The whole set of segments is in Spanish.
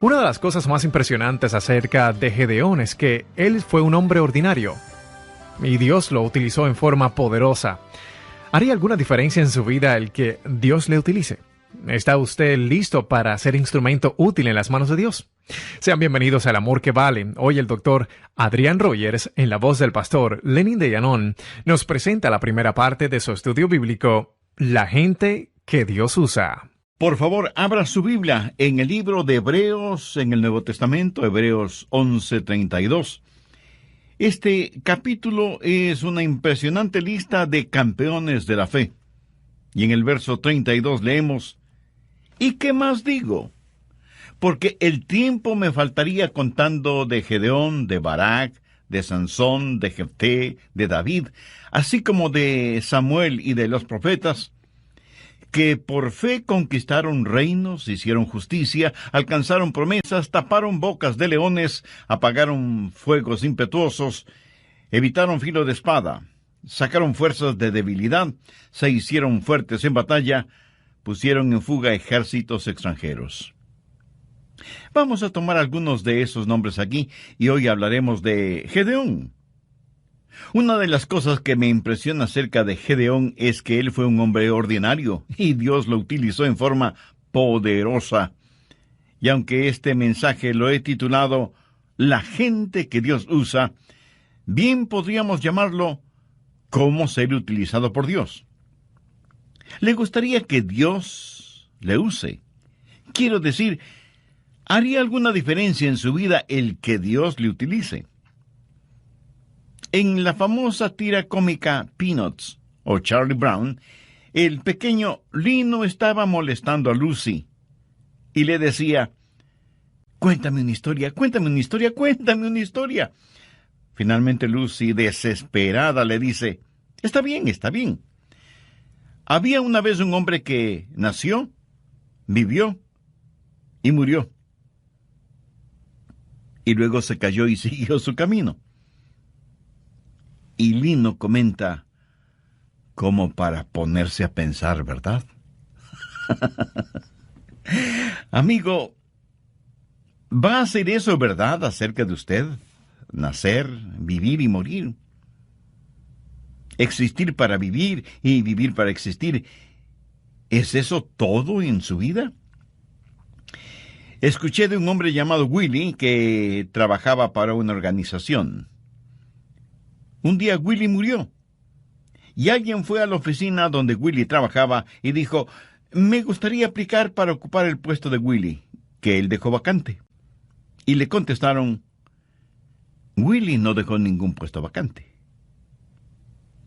Una de las cosas más impresionantes acerca de Gedeón es que él fue un hombre ordinario y Dios lo utilizó en forma poderosa. ¿Haría alguna diferencia en su vida el que Dios le utilice? ¿Está usted listo para ser instrumento útil en las manos de Dios? Sean bienvenidos al Amor que Vale. Hoy el doctor Adrián Rogers, en la voz del pastor Lenin de Llanón, nos presenta la primera parte de su estudio bíblico, La gente que Dios usa. Por favor, abra su Biblia en el libro de Hebreos, en el Nuevo Testamento, Hebreos 11:32. Este capítulo es una impresionante lista de campeones de la fe. Y en el verso 32 leemos, ¿y qué más digo? Porque el tiempo me faltaría contando de Gedeón, de Barak, de Sansón, de Jefté, de David, así como de Samuel y de los profetas, que por fe conquistaron reinos, hicieron justicia, alcanzaron promesas, taparon bocas de leones, apagaron fuegos impetuosos, evitaron filo de espada, sacaron fuerzas de debilidad, se hicieron fuertes en batalla, pusieron en fuga ejércitos extranjeros. Vamos a tomar algunos de esos nombres aquí y hoy hablaremos de Gedeón. Una de las cosas que me impresiona acerca de Gedeón es que él fue un hombre ordinario y Dios lo utilizó en forma poderosa. Y aunque este mensaje lo he titulado La gente que Dios usa, bien podríamos llamarlo ¿Cómo ser utilizado por Dios? ¿Le gustaría que Dios le use? Quiero decir, ¿haría alguna diferencia en su vida el que Dios le utilice? En la famosa tira cómica Peanuts, o Charlie Brown, el pequeño Lino estaba molestando a Lucy, y le decía, cuéntame una historia, cuéntame una historia, cuéntame una historia. Finalmente Lucy, desesperada, le dice, está bien, está bien. Había una vez un hombre que nació, vivió y murió. Y luego se cayó y siguió su camino. Y Lino comenta, como para ponerse a pensar, ¿verdad? Amigo, ¿va a ser eso verdad acerca de usted? Nacer, vivir y morir. Existir para vivir y vivir para existir. ¿Es eso todo en su vida? Escuché de un hombre llamado Willy que trabajaba para una organización. Un día Willy murió, y alguien fue a la oficina donde Willy trabajaba y dijo, me gustaría aplicar para ocupar el puesto de Willy, que él dejó vacante. Y le contestaron, Willy no dejó ningún puesto vacante.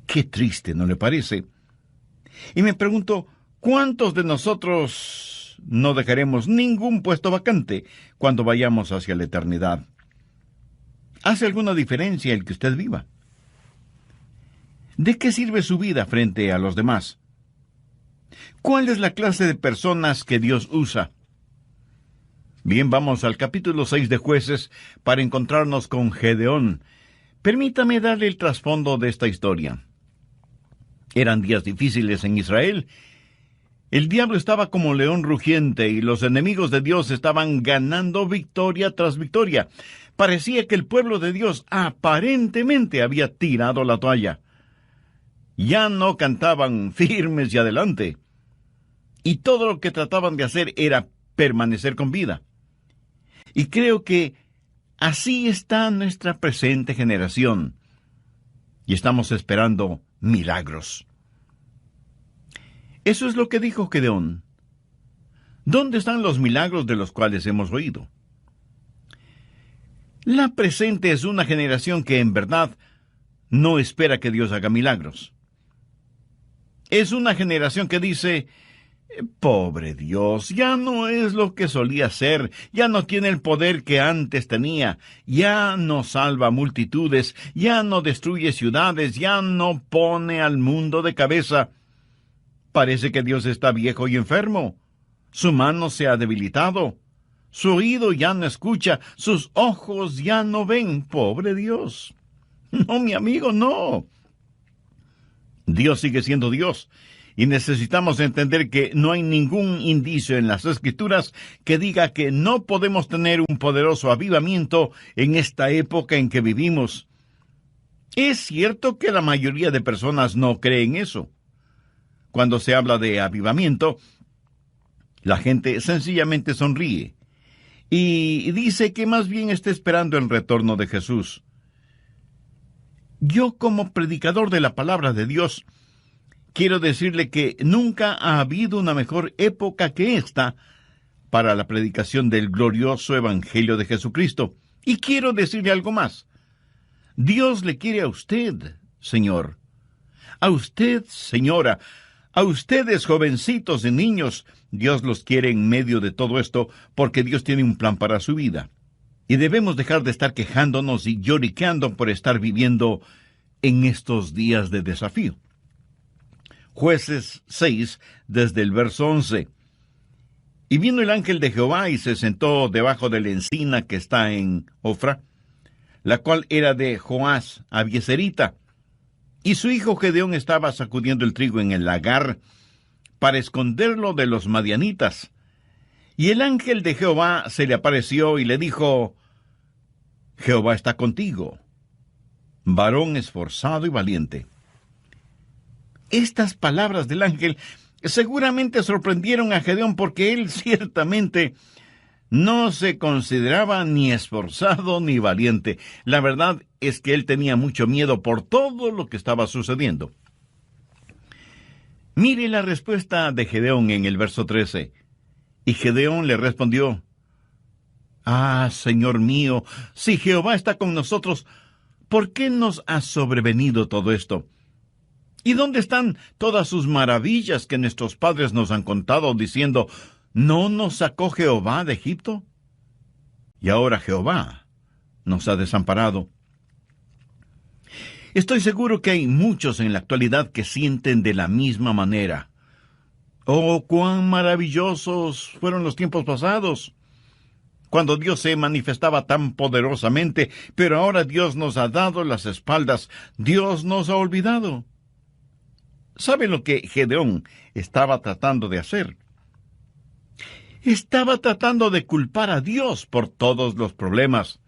Qué triste, ¿no le parece? Y me pregunto, ¿cuántos de nosotros no dejaremos ningún puesto vacante cuando vayamos hacia la eternidad? ¿Hace alguna diferencia el que usted viva? ¿De qué sirve su vida frente a los demás? ¿Cuál es la clase de personas que Dios usa? Bien, vamos al capítulo 6 de Jueces para encontrarnos con Gedeón. Permítame darle el trasfondo de esta historia. Eran días difíciles en Israel. El diablo estaba como león rugiente y los enemigos de Dios estaban ganando victoria tras victoria. Parecía que el pueblo de Dios aparentemente había tirado la toalla. Ya no cantaban firmes y adelante. Y todo lo que trataban de hacer era permanecer con vida. Y creo que así está nuestra presente generación. Y estamos esperando milagros. Eso es lo que dijo Gedeón. ¿Dónde están los milagros de los cuales hemos oído? La presente es una generación que en verdad no espera que Dios haga milagros. Es una generación que dice, pobre Dios, ya no es lo que solía ser, ya no tiene el poder que antes tenía, ya no salva multitudes, ya no destruye ciudades, ya no pone al mundo de cabeza. Parece que Dios está viejo y enfermo, su mano se ha debilitado, su oído ya no escucha, sus ojos ya no ven, pobre Dios. No, mi amigo, no. Dios sigue siendo Dios, Y necesitamos entender que no hay ningún indicio en las Escrituras que diga que no podemos tener un poderoso avivamiento en esta época en que vivimos. Es cierto que la mayoría de personas no creen eso. Cuando se habla de avivamiento, la gente sencillamente sonríe y dice que más bien está esperando el retorno de Jesús. Yo, como predicador de la palabra de Dios, quiero decirle que nunca ha habido una mejor época que esta para la predicación del glorioso Evangelio de Jesucristo. Y quiero decirle algo más. Dios le quiere a usted, señor. A usted, señora. A ustedes, jovencitos y niños. Dios los quiere en medio de todo esto porque Dios tiene un plan para su vida. Y debemos dejar de estar quejándonos y lloriqueando por estar viviendo en estos días de desafío. Jueces 6, desde el verso 11. Y vino el ángel de Jehová y se sentó debajo de la encina que está en Ofra, la cual era de Joás Abieserita. Y su hijo Gedeón estaba sacudiendo el trigo en el lagar para esconderlo de los madianitas. Y el ángel de Jehová se le apareció y le dijo: Jehová está contigo, varón esforzado y valiente. Estas palabras del ángel seguramente sorprendieron a Gedeón porque él ciertamente no se consideraba ni esforzado ni valiente. La verdad es que él tenía mucho miedo por todo lo que estaba sucediendo. Mire la respuesta de Gedeón en el verso 13. Y Gedeón le respondió: Ah, Señor mío, si Jehová está con nosotros, ¿por qué nos ha sobrevenido todo esto? ¿Y dónde están todas sus maravillas que nuestros padres nos han contado, diciendo: ¿no nos sacó Jehová de Egipto? Y ahora Jehová nos ha desamparado. Estoy seguro que hay muchos en la actualidad que sienten de la misma manera. Oh, cuán maravillosos fueron los tiempos pasados, cuando Dios se manifestaba tan poderosamente, pero ahora Dios nos ha dado las espaldas, Dios nos ha olvidado. ¿Sabe lo que Gedeón estaba tratando de hacer? Estaba tratando de culpar a Dios por todos los problemas.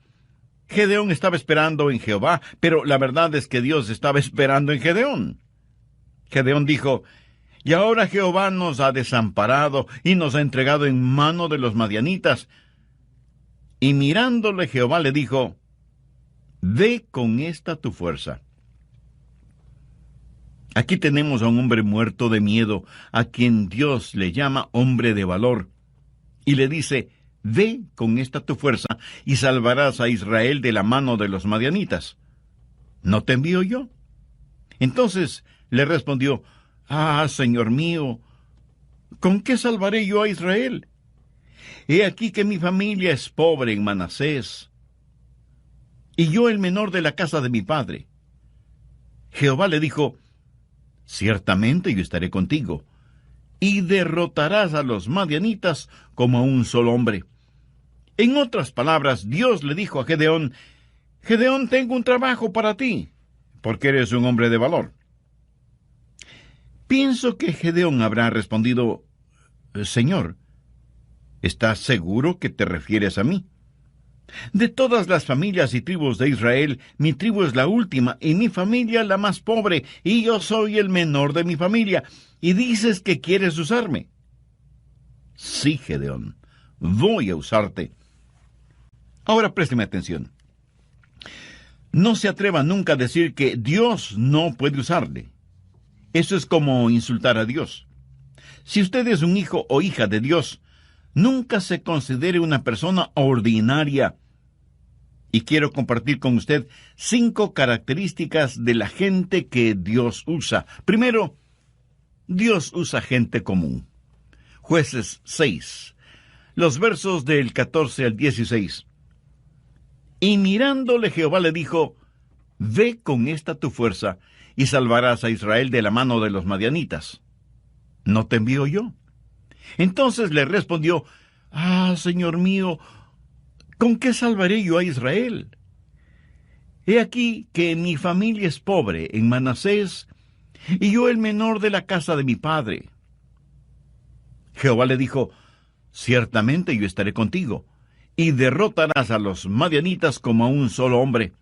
Gedeón estaba esperando en Jehová, pero la verdad es que Dios estaba esperando en Gedeón. Gedeón dijo: y ahora Jehová nos ha desamparado y nos ha entregado en mano de los madianitas. Y mirándole Jehová le dijo: ve con esta tu fuerza. Aquí tenemos a un hombre muerto de miedo, a quien Dios le llama hombre de valor, y le dice: ve con esta tu fuerza, y salvarás a Israel de la mano de los madianitas. ¿No te envío yo? Entonces le respondió: ah, Señor mío, ¿con qué salvaré yo a Israel? He aquí que mi familia es pobre en Manasés, y yo el menor de la casa de mi padre. Jehová le dijo: ciertamente yo estaré contigo, y derrotarás a los madianitas como a un solo hombre. En otras palabras, Dios le dijo a Gedeón: Gedeón, tengo un trabajo para ti, porque eres un hombre de valor. Pienso que Gedeón habrá respondido: Señor, ¿estás seguro que te refieres a mí? De todas las familias y tribus de Israel, mi tribu es la última, y mi familia la más pobre, y yo soy el menor de mi familia, y dices que quieres usarme. Sí, Gedeón, voy a usarte. Ahora présteme atención. No se atreva nunca a decir que Dios no puede usarle. Eso es como insultar a Dios. Si usted es un hijo o hija de Dios, nunca se considere una persona ordinaria. Y quiero compartir con usted 5 características de la gente que Dios usa. Primero, Dios usa gente común. Jueces 6, los versos del 14 al 16. Y mirándole Jehová le dijo: ve con esta tu fuerza, y salvarás a Israel de la mano de los madianitas. ¿No te envío yo? Entonces le respondió: ah, Señor mío, ¿con qué salvaré yo a Israel? He aquí que mi familia es pobre en Manasés, y yo el menor de la casa de mi padre. Jehová le dijo: ciertamente yo estaré contigo, y derrotarás a los madianitas como a un solo hombre.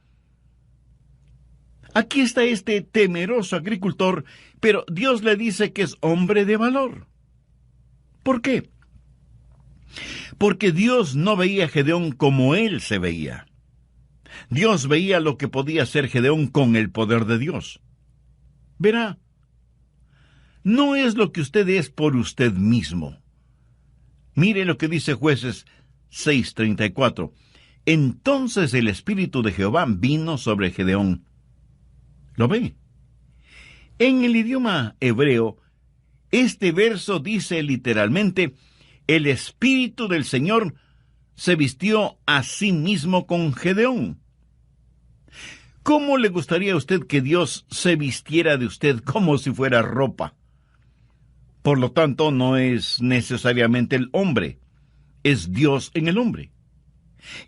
Aquí está este temeroso agricultor, pero Dios le dice que es hombre de valor. ¿Por qué? Porque Dios no veía a Gedeón como él se veía. Dios veía lo que podía hacer Gedeón con el poder de Dios. Verá, no es lo que usted es por usted mismo. Mire lo que dice Jueces 6:34. Entonces el Espíritu de Jehová vino sobre Gedeón. ¿Lo ve? En el idioma hebreo, este verso dice literalmente: el Espíritu del Señor se vistió a sí mismo con Gedeón. ¿Cómo le gustaría a usted que Dios se vistiera de usted como si fuera ropa? Por lo tanto, no es necesariamente el hombre, es Dios en el hombre.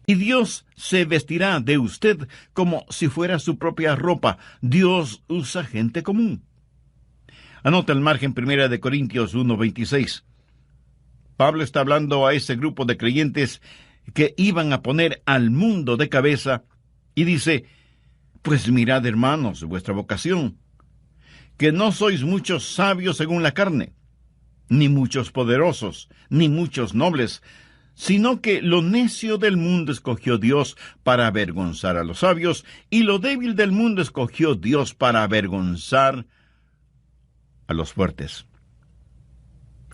Y Dios se vestirá de usted como si fuera su propia ropa. Dios usa gente común. Anota el margen 1 Corintios 1:26. Pablo está hablando a ese grupo de creyentes que iban a poner al mundo de cabeza y dice: pues mirad, hermanos, vuestra vocación, que no sois muchos sabios según la carne, ni muchos poderosos, ni muchos nobles, sino que lo necio del mundo escogió Dios para avergonzar a los sabios, y lo débil del mundo escogió Dios para avergonzar a los fuertes.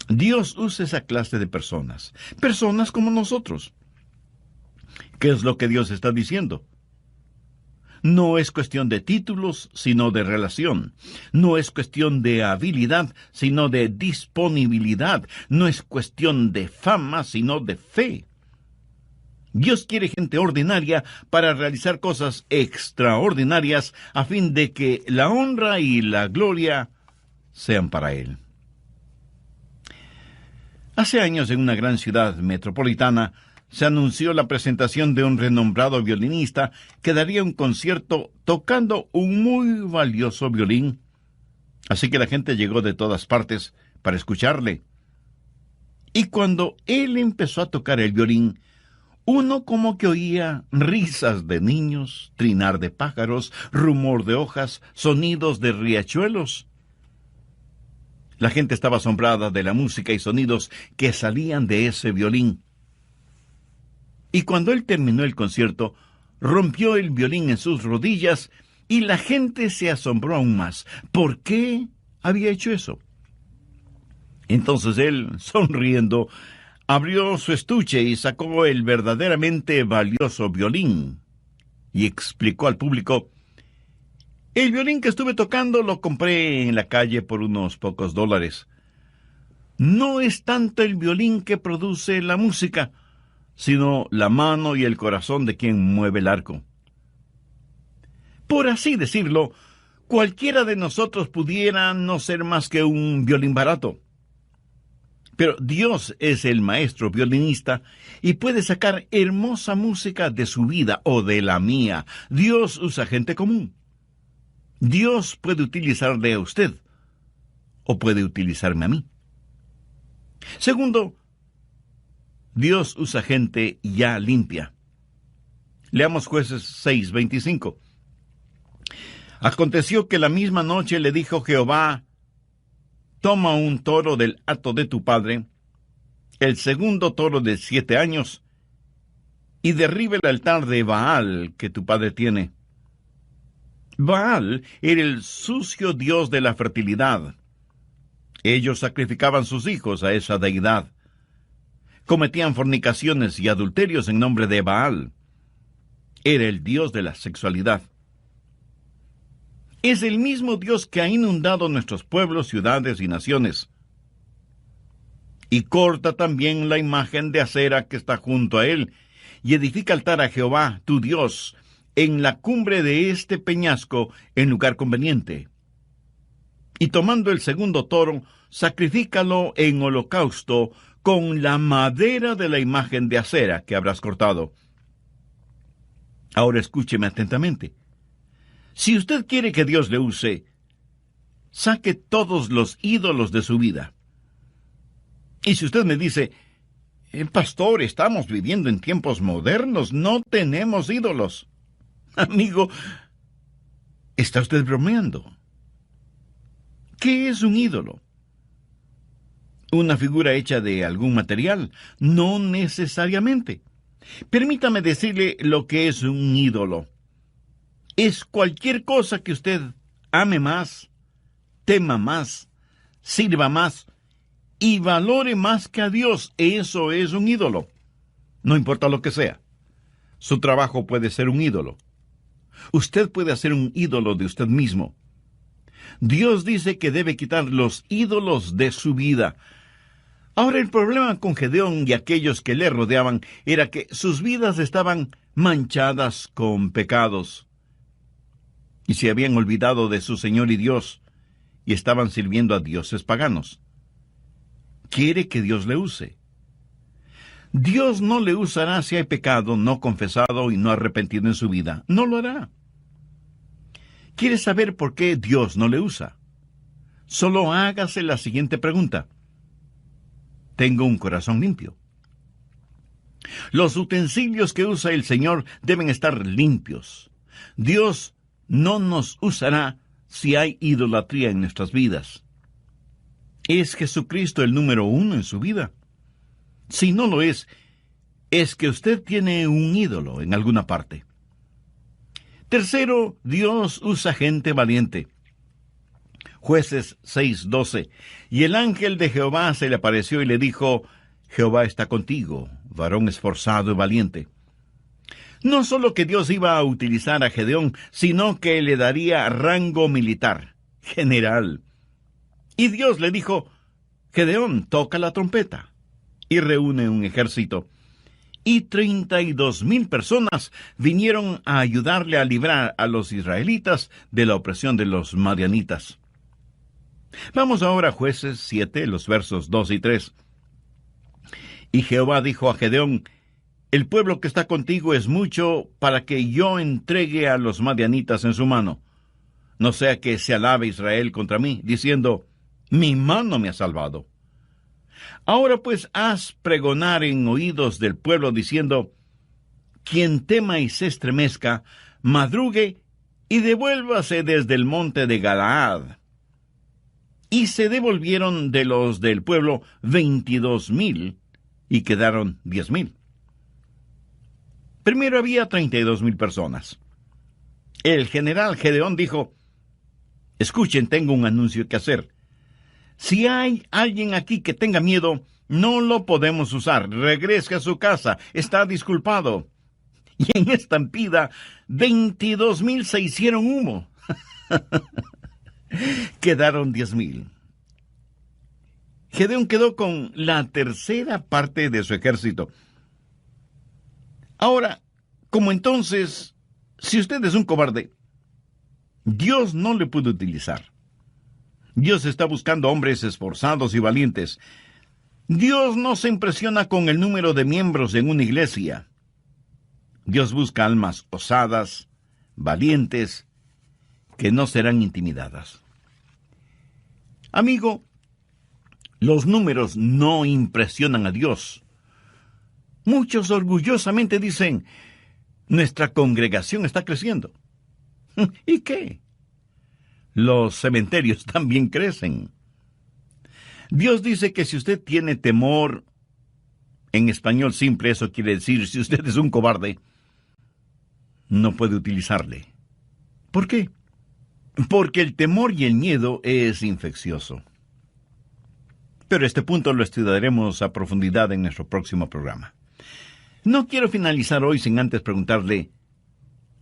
Dios usa esa clase de personas como nosotros. ¿Qué es lo que Dios está diciendo? No es cuestión de títulos, sino de relación. No es cuestión de habilidad, sino de disponibilidad. No es cuestión de fama, sino de fe. Dios quiere gente ordinaria para realizar cosas extraordinarias a fin de que la honra y la gloria sean para Él. Hace años, en una gran ciudad metropolitana, se anunció la presentación de un renombrado violinista que daría un concierto tocando un muy valioso violín. Así que la gente llegó de todas partes para escucharle. Y cuando él empezó a tocar el violín, uno como que oía risas de niños, trinar de pájaros, rumor de hojas, sonidos de riachuelos. La gente estaba asombrada de la música y sonidos que salían de ese violín. Y cuando él terminó el concierto, rompió el violín en sus rodillas y la gente se asombró aún más. ¿Por qué había hecho eso? Entonces él, sonriendo, abrió su estuche y sacó el verdaderamente valioso violín y explicó al público: el violín que estuve tocando lo compré en la calle por unos pocos dólares. No es tanto el violín que produce la música, sino la mano y el corazón de quien mueve el arco. Por así decirlo, cualquiera de nosotros pudiera no ser más que un violín barato. Pero Dios es el maestro violinista y puede sacar hermosa música de su vida o de la mía. Dios usa gente común. Dios puede utilizarle a usted o puede utilizarme a mí. Segundo, Dios usa gente ya limpia. Leamos Jueces 6:25. Aconteció que la misma noche le dijo Jehová: toma un toro del hato de tu padre, el segundo toro de 7 años, y derriba el altar de Baal que tu padre tiene. Baal era el sucio dios de la fertilidad. Ellos sacrificaban sus hijos a esa deidad. Cometían fornicaciones y adulterios en nombre de Baal. Era el dios de la sexualidad. Es el mismo Dios que ha inundado nuestros pueblos, ciudades y naciones. Y corta también la imagen de acera que está junto a él, y edifica altar a Jehová, tu Dios, en la cumbre de este peñasco, en lugar conveniente. Y tomando el segundo toro, sacrifícalo en holocausto con la madera de la imagen de acera que habrás cortado. Ahora escúcheme atentamente. Si usted quiere que Dios le use, saque todos los ídolos de su vida. Y si usted me dice, pastor, estamos viviendo en tiempos modernos, no tenemos ídolos. Amigo, ¿está usted bromeando? ¿Qué es un ídolo? ¿Una figura hecha de algún material? No necesariamente. Permítame decirle lo que es un ídolo. Es cualquier cosa que usted ame más, tema más, sirva más y valore más que a Dios. Eso es un ídolo. No importa lo que sea. Su trabajo puede ser un ídolo. Usted puede hacer un ídolo de usted mismo. Dios dice que debe quitar los ídolos de su vida. Ahora, el problema con Gedeón y aquellos que le rodeaban era que sus vidas estaban manchadas con pecados. Y se habían olvidado de su Señor y Dios, y estaban sirviendo a dioses paganos. Quiere que Dios le use. Dios no le usará si hay pecado no confesado y no arrepentido en su vida. No lo hará. ¿Quiere saber por qué Dios no le usa? Solo hágase la siguiente pregunta. ¿Tengo un corazón limpio? Los utensilios que usa el Señor deben estar limpios. Dios no nos usará si hay idolatría en nuestras vidas. ¿Es Jesucristo el número 1 en su vida? Si no lo es que usted tiene un ídolo en alguna parte. Tercero, Dios usa gente valiente. Jueces 6:12. Y el ángel de Jehová se le apareció y le dijo, Jehová está contigo, varón esforzado y valiente. No solo que Dios iba a utilizar a Gedeón, sino que le daría rango militar, general. Y Dios le dijo, Gedeón, toca la trompeta, y reúne un ejército. Y 32,000 personas vinieron a ayudarle a librar a los israelitas de la opresión de los madianitas. Vamos ahora a Jueces 7, los versos 2 y 3. Y Jehová dijo a Gedeón, el pueblo que está contigo es mucho para que yo entregue a los madianitas en su mano. No sea que se alabe Israel contra mí, diciendo, mi mano me ha salvado. Ahora pues haz pregonar en oídos del pueblo, diciendo, quien tema y se estremezca, madrugue y devuélvase desde el monte de Galaad. Y se devolvieron de los del pueblo 22,000, y quedaron 10,000. Primero había 32,000 personas. El general Gedeón dijo, escuchen, tengo un anuncio que hacer. Si hay alguien aquí que tenga miedo, no lo podemos usar. Regrese a su casa, está disculpado. Y en estampida, 22,000 se hicieron humo. Quedaron 10,000. Gedeón quedó con la tercera parte de su ejército. Ahora, como entonces, si usted es un cobarde, Dios no le puede utilizar. Dios está buscando hombres esforzados y valientes. Dios no se impresiona con el número de miembros en una iglesia. Dios busca almas osadas, valientes, que no serán intimidadas. Amigo, los números no impresionan a Dios. Muchos orgullosamente dicen, nuestra congregación está creciendo. ¿Y qué? Los cementerios también crecen. Dios dice que si usted tiene temor, en español simple eso quiere decir, si usted es un cobarde, no puede utilizarle. ¿Por qué? Porque el temor y el miedo es infeccioso. Pero este punto lo estudiaremos a profundidad en nuestro próximo programa. No quiero finalizar hoy sin antes preguntarle,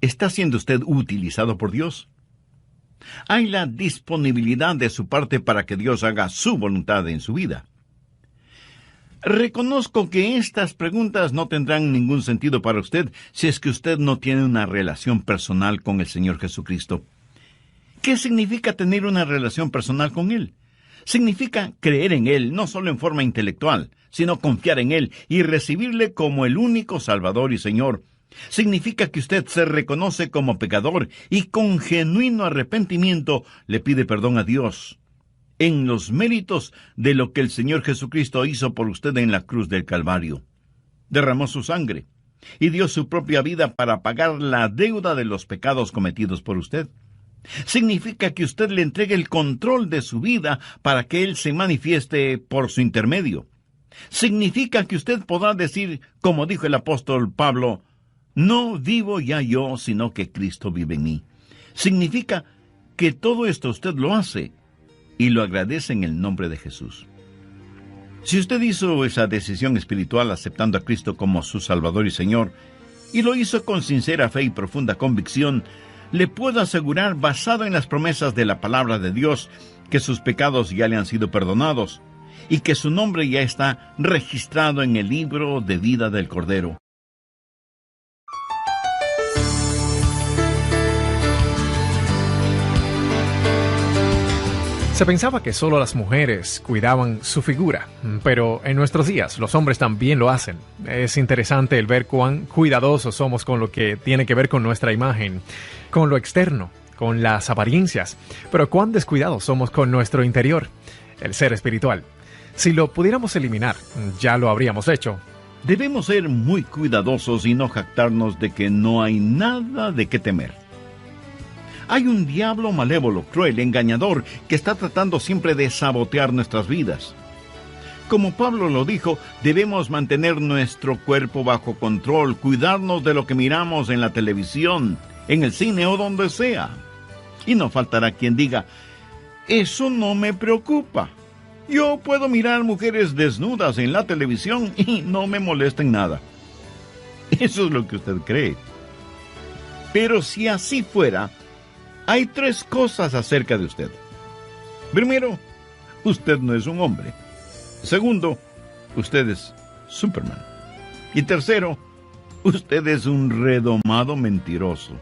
¿está siendo usted utilizado por Dios? ¿Hay la disponibilidad de su parte para que Dios haga su voluntad en su vida? Reconozco que estas preguntas no tendrán ningún sentido para usted si es que usted no tiene una relación personal con el Señor Jesucristo. ¿Qué significa tener una relación personal con Él? Significa creer en Él, no solo en forma intelectual, sino confiar en Él y recibirle como el único Salvador y Señor, Significa que usted se reconoce como pecador y con genuino arrepentimiento le pide perdón a Dios en los méritos de lo que el Señor Jesucristo hizo por usted en la cruz del Calvario. Derramó su sangre y dio su propia vida para pagar la deuda de los pecados cometidos por usted. Significa que usted le entregue el control de su vida para que Él se manifieste por su intermedio. Significa que usted podrá decir, como dijo el apóstol Pablo, no vivo ya yo, sino que Cristo vive en mí. Significa que todo esto usted lo hace y lo agradece en el nombre de Jesús. Si usted hizo esa decisión espiritual aceptando a Cristo como su Salvador y Señor, y lo hizo con sincera fe y profunda convicción, le puedo asegurar, basado en las promesas de la palabra de Dios, que sus pecados ya le han sido perdonados y que su nombre ya está registrado en el libro de vida del Cordero. Se pensaba que solo las mujeres cuidaban su figura, pero en nuestros días los hombres también lo hacen. Es interesante el ver cuán cuidadosos somos con lo que tiene que ver con nuestra imagen, con lo externo, con las apariencias, pero cuán descuidados somos con nuestro interior, el ser espiritual. Si lo pudiéramos eliminar, ya lo habríamos hecho. Debemos ser muy cuidadosos y no jactarnos de que no hay nada de qué temer. Hay un diablo malévolo, cruel, engañador, que está tratando siempre de sabotear nuestras vidas. Como Pablo lo dijo, debemos mantener nuestro cuerpo bajo control, cuidarnos de lo que miramos en la televisión, en el cine o donde sea. Y no faltará quien diga, eso no me preocupa. Yo puedo mirar mujeres desnudas en la televisión y no me molesta en nada. Eso es lo que usted cree. Pero si así fuera, hay 3 cosas acerca de usted. Primero, usted no es un hombre. Segundo, usted es Superman. Y tercero, usted es un redomado mentiroso.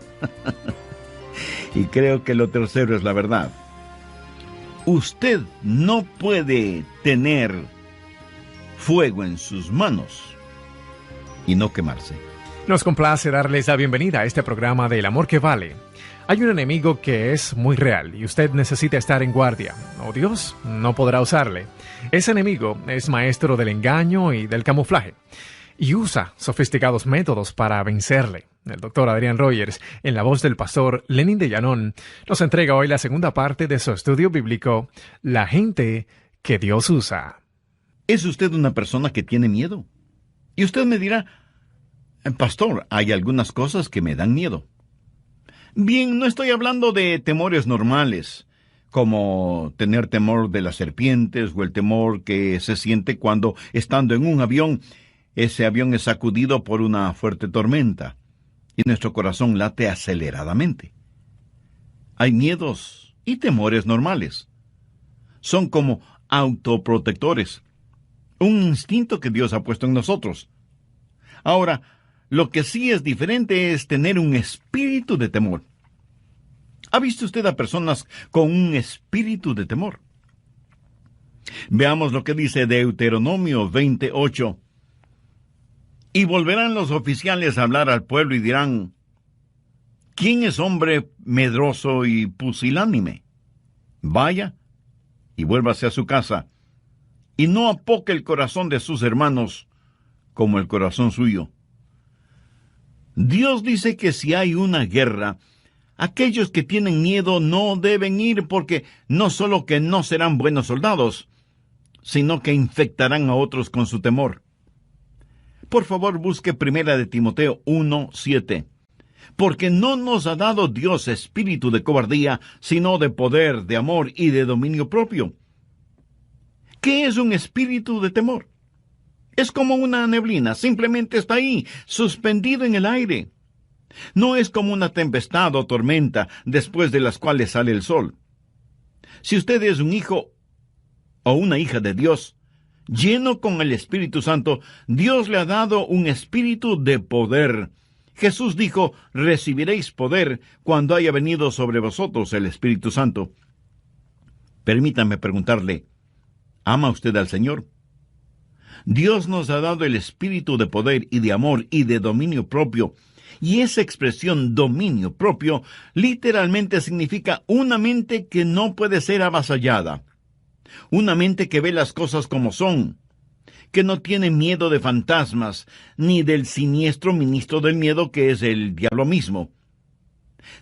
Y creo que lo tercero es la verdad. Usted no puede tener fuego en sus manos y no quemarse. Nos complace darles la bienvenida a este programa del amor que vale. Hay un enemigo que es muy real y usted necesita estar en guardia, o Dios no podrá usarle. Ese enemigo es maestro del engaño y del camuflaje, y usa sofisticados métodos para vencerle. El doctor Adrián Rogers, en la voz del pastor Lenin de Llanón, nos entrega hoy la segunda parte de su estudio bíblico, La gente que Dios usa. ¿Es usted una persona que tiene miedo? Y usted me dirá, pastor, hay algunas cosas que me dan miedo. Bien, no estoy hablando de temores normales, como tener temor de las serpientes o el temor que se siente cuando, estando en un avión, ese avión es sacudido por una fuerte tormenta y nuestro corazón late aceleradamente. Hay miedos y temores normales. Son como autoprotectores, un instinto que Dios ha puesto en nosotros. Ahora, lo que sí es diferente es tener un espíritu de temor. ¿Ha visto usted a personas con un espíritu de temor? Veamos lo que dice Deuteronomio 28. Y volverán los oficiales a hablar al pueblo y dirán, ¿quién es hombre medroso y pusilánime? Vaya y vuélvase a su casa, y no apoque el corazón de sus hermanos como el corazón suyo. Dios dice que si hay una guerra, aquellos que tienen miedo no deben ir porque no solo que no serán buenos soldados, sino que infectarán a otros con su temor. Por favor, busque 1 de Timoteo 1:7. Porque no nos ha dado Dios espíritu de cobardía, sino de poder, de amor y de dominio propio. ¿Qué es un espíritu de temor? Es como una neblina, simplemente está ahí, suspendido en el aire. No es como una tempestad o tormenta después de las cuales sale el sol. Si usted es un hijo o una hija de Dios, lleno con el Espíritu Santo, Dios le ha dado un espíritu de poder. Jesús dijo, recibiréis poder cuando haya venido sobre vosotros el Espíritu Santo. Permítame preguntarle, ¿ama usted al Señor? Dios nos ha dado el espíritu de poder y de amor y de dominio propio. Y esa expresión dominio propio literalmente significa una mente que no puede ser avasallada. Una mente que ve las cosas como son, que no tiene miedo de fantasmas, ni del siniestro ministro del miedo que es el diablo mismo.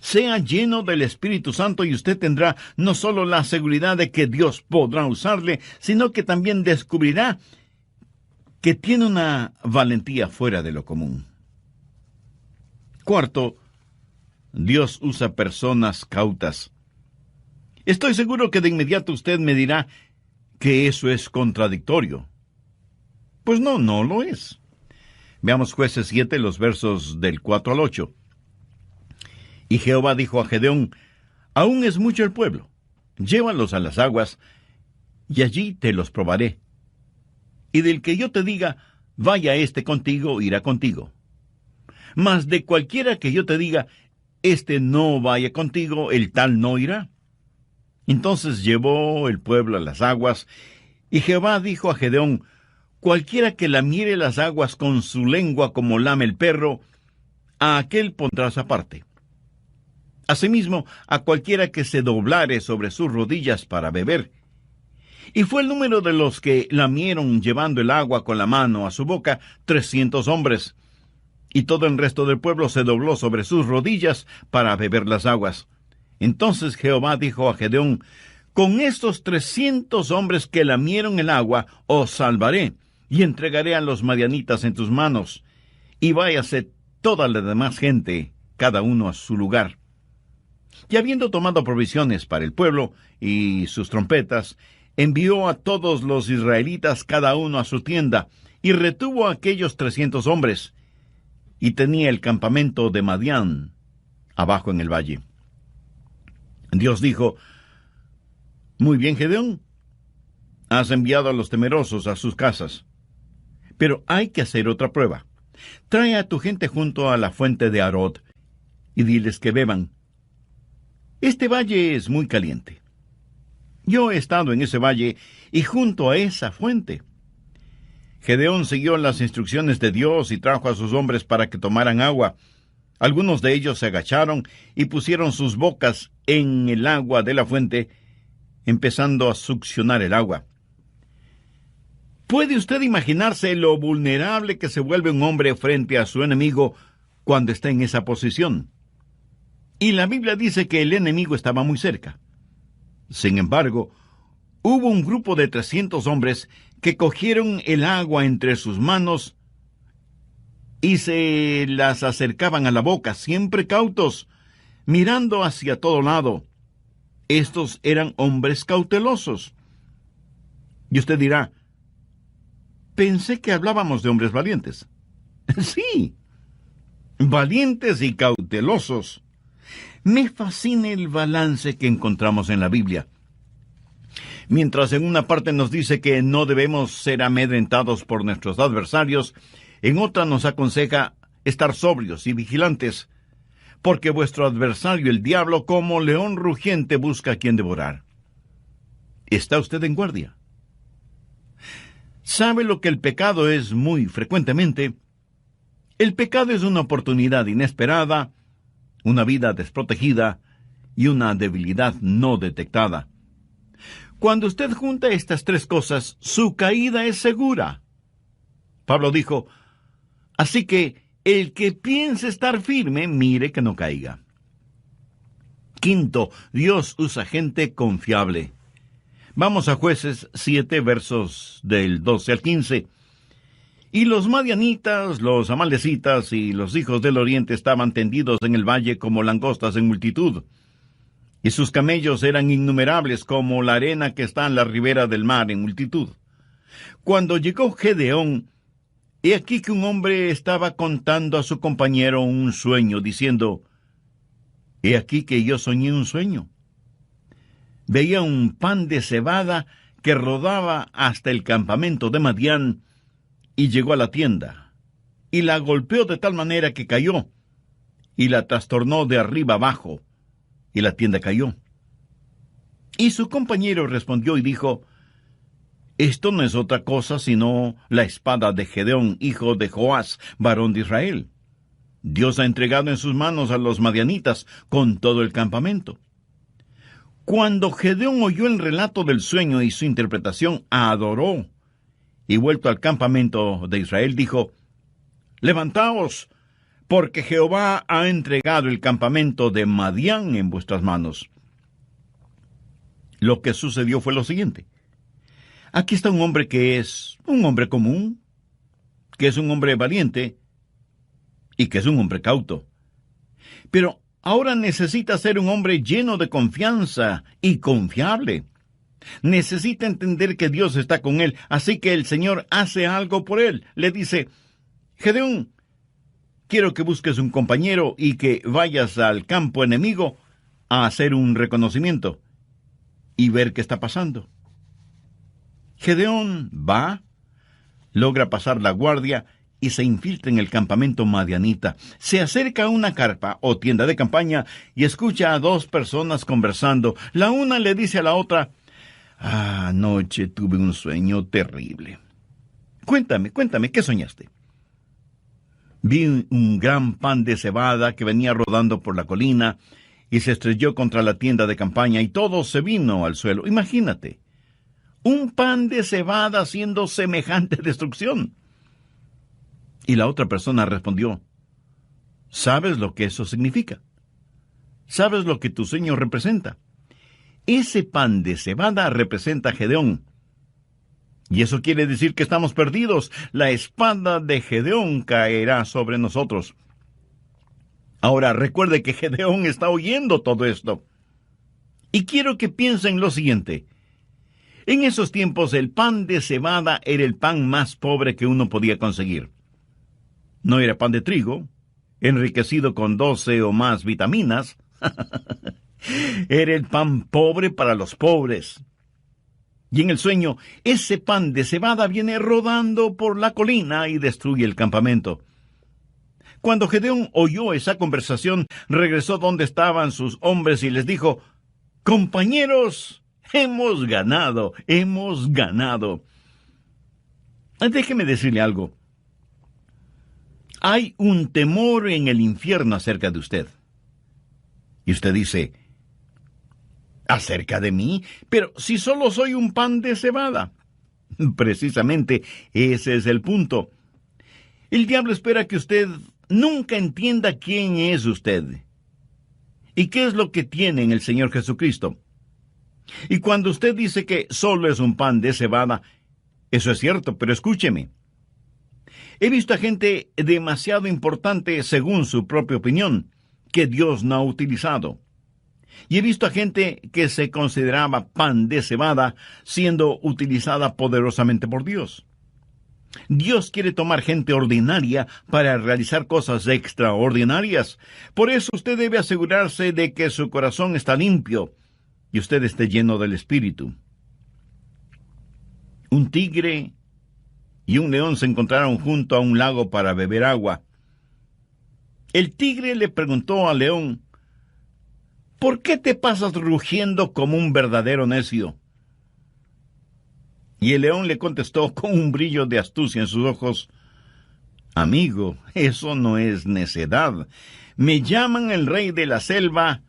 Sea lleno del Espíritu Santo y usted tendrá no solo la seguridad de que Dios podrá usarle, sino que también descubrirá que tiene una valentía fuera de lo común. Cuarto, Dios usa personas cautas. Estoy seguro que de inmediato usted me dirá que eso es contradictorio. Pues no lo es. Veamos Jueces 7, los versos del 4 al 8. Y Jehová dijo a Gedeón: aún es mucho el pueblo, llévalos a las aguas, y allí te los probaré. Y del que yo te diga, vaya éste contigo, irá contigo. Mas de cualquiera que yo te diga, este no vaya contigo, el tal no irá. Entonces llevó el pueblo a las aguas, y Jehová dijo a Gedeón: cualquiera que lamiere las aguas con su lengua como lame el perro, a aquel pondrás aparte. Asimismo, a cualquiera que se doblare sobre sus rodillas para beber. Y fue el número de los que lamieron llevando el agua con la mano a su boca 300 hombres. Y todo el resto del pueblo se dobló sobre sus rodillas para beber las aguas. Entonces Jehová dijo a Gedeón: con estos 300 hombres que lamieron el agua, os salvaré, y entregaré a los madianitas en tus manos. Y váyase toda la demás gente, cada uno a su lugar. Y habiendo tomado provisiones para el pueblo y sus trompetas, envió a todos los israelitas cada uno a su tienda, y retuvo a aquellos 300 hombres, y tenía el campamento de Madián abajo en el valle. Dios dijo: muy bien, Gedeón, has enviado a los temerosos a sus casas, pero hay que hacer otra prueba. Trae a tu gente junto a la fuente de Arod, y diles que beban. Este valle es muy caliente. Yo he estado en ese valle y junto a esa fuente. Gedeón siguió las instrucciones de Dios y trajo a sus hombres para que tomaran agua. Algunos de ellos se agacharon y pusieron sus bocas en el agua de la fuente, empezando a succionar el agua. ¿Puede usted imaginarse lo vulnerable que se vuelve un hombre frente a su enemigo cuando está en esa posición? Y la Biblia dice que el enemigo estaba muy cerca. Sin embargo, hubo un grupo de 300 hombres que cogieron el agua entre sus manos y se las acercaban a la boca, siempre cautos, mirando hacia todo lado. Estos eran hombres cautelosos. Y usted dirá: pensé que hablábamos de hombres valientes. Sí, valientes y cautelosos. Me fascina el balance que encontramos en la Biblia. Mientras en una parte nos dice que no debemos ser amedrentados por nuestros adversarios, en otra nos aconseja estar sobrios y vigilantes, porque vuestro adversario, el diablo, como león rugiente, busca a quien devorar. ¿Está usted en guardia? ¿Sabe lo que el pecado es muy frecuentemente? El pecado es una oportunidad inesperada, una vida desprotegida y una debilidad no detectada. Cuando usted junta estas tres cosas, su caída es segura. Pablo dijo: así que el que piense estar firme, mire que no caiga. Quinto, Dios usa gente confiable. Vamos a Jueces 7, versos del 12 al 15. Y los madianitas, los amalecitas y los hijos del oriente estaban tendidos en el valle como langostas en multitud. Y sus camellos eran innumerables como la arena que está en la ribera del mar en multitud. Cuando llegó Gedeón, he aquí que un hombre estaba contando a su compañero un sueño, diciendo: he aquí que yo soñé un sueño. Veía un pan de cebada que rodaba hasta el campamento de Madián, y llegó a la tienda, y la golpeó de tal manera que cayó, y la trastornó de arriba abajo, y la tienda cayó. Y su compañero respondió y dijo: Esto no es otra cosa sino la espada de Gedeón, hijo de Joás, varón de Israel. Dios ha entregado en sus manos a los madianitas con todo el campamento. Cuando Gedeón oyó el relato del sueño y su interpretación, adoró, y vuelto al campamento de Israel, dijo: «Levantaos, porque Jehová ha entregado el campamento de Madián en vuestras manos». Lo que sucedió fue lo siguiente. Aquí está un hombre que es un hombre común, que es un hombre valiente y que es un hombre cauto. Pero ahora necesita ser un hombre lleno de confianza y confiable. Necesita entender que Dios está con él, así que el Señor hace algo por él. Le dice: «Gedeón, quiero que busques un compañero y que vayas al campo enemigo a hacer un reconocimiento y ver qué está pasando». Gedeón va, logra pasar la guardia y se infiltra en el campamento madianita. Se acerca a una carpa o tienda de campaña y escucha a dos personas conversando. La una le dice a la otra: «Anoche tuve un sueño terrible». Cuéntame, ¿qué soñaste?» «Vi un gran pan de cebada que venía rodando por la colina y se estrelló contra la tienda de campaña y todo se vino al suelo». Imagínate, un pan de cebada haciendo semejante destrucción. Y la otra persona respondió: «¿Sabes lo que eso significa? ¿Sabes lo que tu sueño representa? Ese pan de cebada representa a Gedeón. Y eso quiere decir que estamos perdidos. La espada de Gedeón caerá sobre nosotros». Ahora recuerde que Gedeón está oyendo todo esto. Y quiero que piensen lo siguiente. En esos tiempos el pan de cebada era el pan más pobre que uno podía conseguir. No era pan de trigo, enriquecido con 12 o más vitaminas. Era el pan pobre para los pobres. Y en el sueño, ese pan de cebada viene rodando por la colina y destruye el campamento. Cuando Gedeón oyó esa conversación, regresó donde estaban sus hombres y les dijo: «Compañeros, hemos ganado. Déjeme decirle algo. Hay un temor en el infierno acerca de usted». Y usted dice: «¿Acerca de mí? Pero si solo soy un pan de cebada». Precisamente ese es el punto. El diablo espera que usted nunca entienda quién es usted y qué es lo que tiene en el Señor Jesucristo. Y cuando usted dice que solo es un pan de cebada, eso es cierto, pero escúcheme. He visto a gente demasiado importante según su propia opinión, que Dios no ha utilizado. Y he visto a gente que se consideraba pan de cebada siendo utilizada poderosamente por Dios. Dios quiere tomar gente ordinaria para realizar cosas extraordinarias. Por eso usted debe asegurarse de que su corazón está limpio y usted esté lleno del Espíritu. Un tigre y un león se encontraron junto a un lago para beber agua. El tigre le preguntó al león: «¿Por qué te pasas rugiendo como un verdadero necio?». Y el león le contestó con un brillo de astucia en sus ojos: «Amigo, eso no es necedad. Me llaman el rey de la selva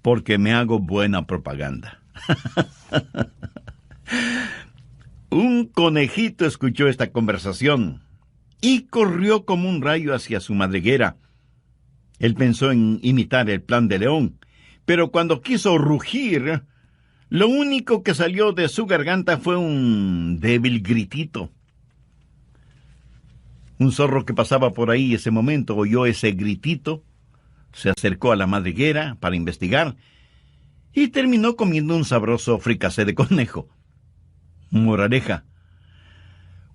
porque me hago buena propaganda». Un conejito escuchó esta conversación y corrió como un rayo hacia su madriguera. Él pensó en imitar el plan del león, pero cuando quiso rugir, lo único que salió de su garganta fue un débil gritito. Un zorro que pasaba por ahí ese momento oyó ese gritito, se acercó a la madriguera para investigar y terminó comiendo un sabroso fricasé de conejo. Moraleja: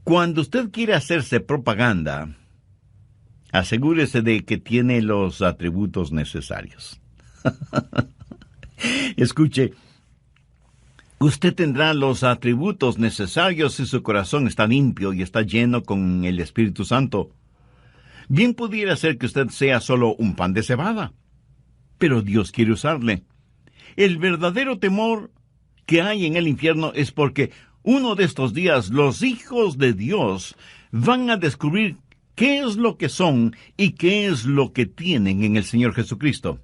cuando usted quiere hacerse propaganda, asegúrese de que tiene los atributos necesarios. Escuche, usted tendrá los atributos necesarios si su corazón está limpio y está lleno con el Espíritu Santo. Bien pudiera ser que usted sea solo un pan de cebada, pero Dios quiere usarle. El verdadero temor que hay en el infierno es porque Uno de estos días los hijos de Dios van a descubrir qué es lo que son y qué es lo que tienen en el Señor Jesucristo.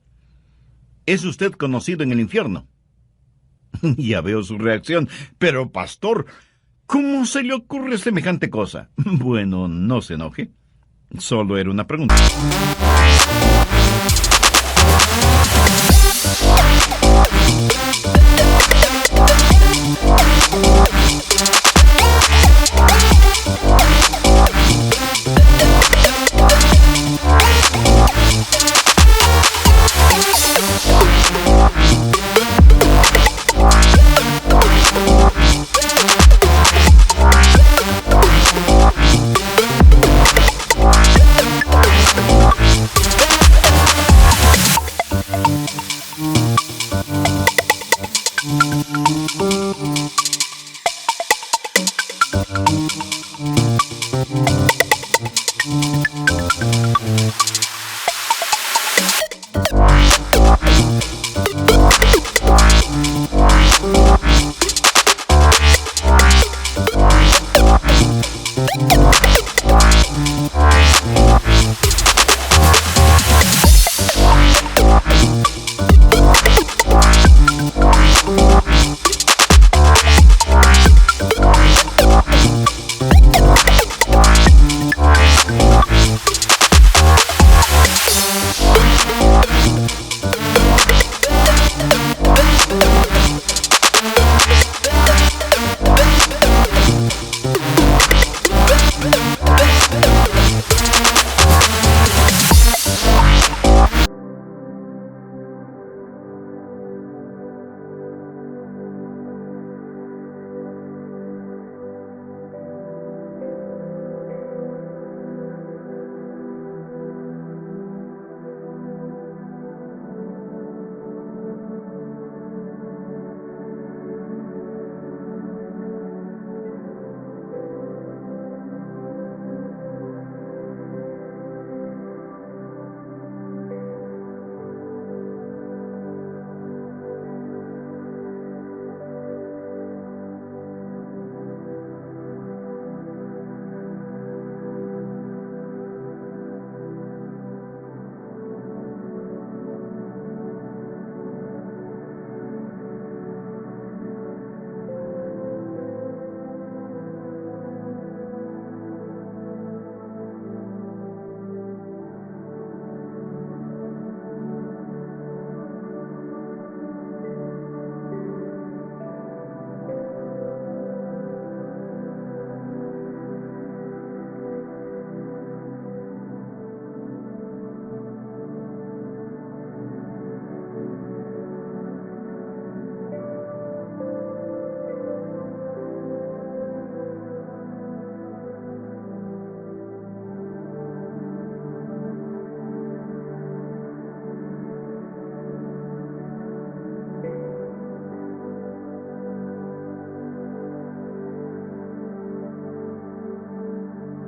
¿Es usted conocido en el infierno? Ya veo su reacción. Pero, pastor, ¿cómo se le ocurre semejante cosa? Bueno, no se enoje. Solo era una pregunta.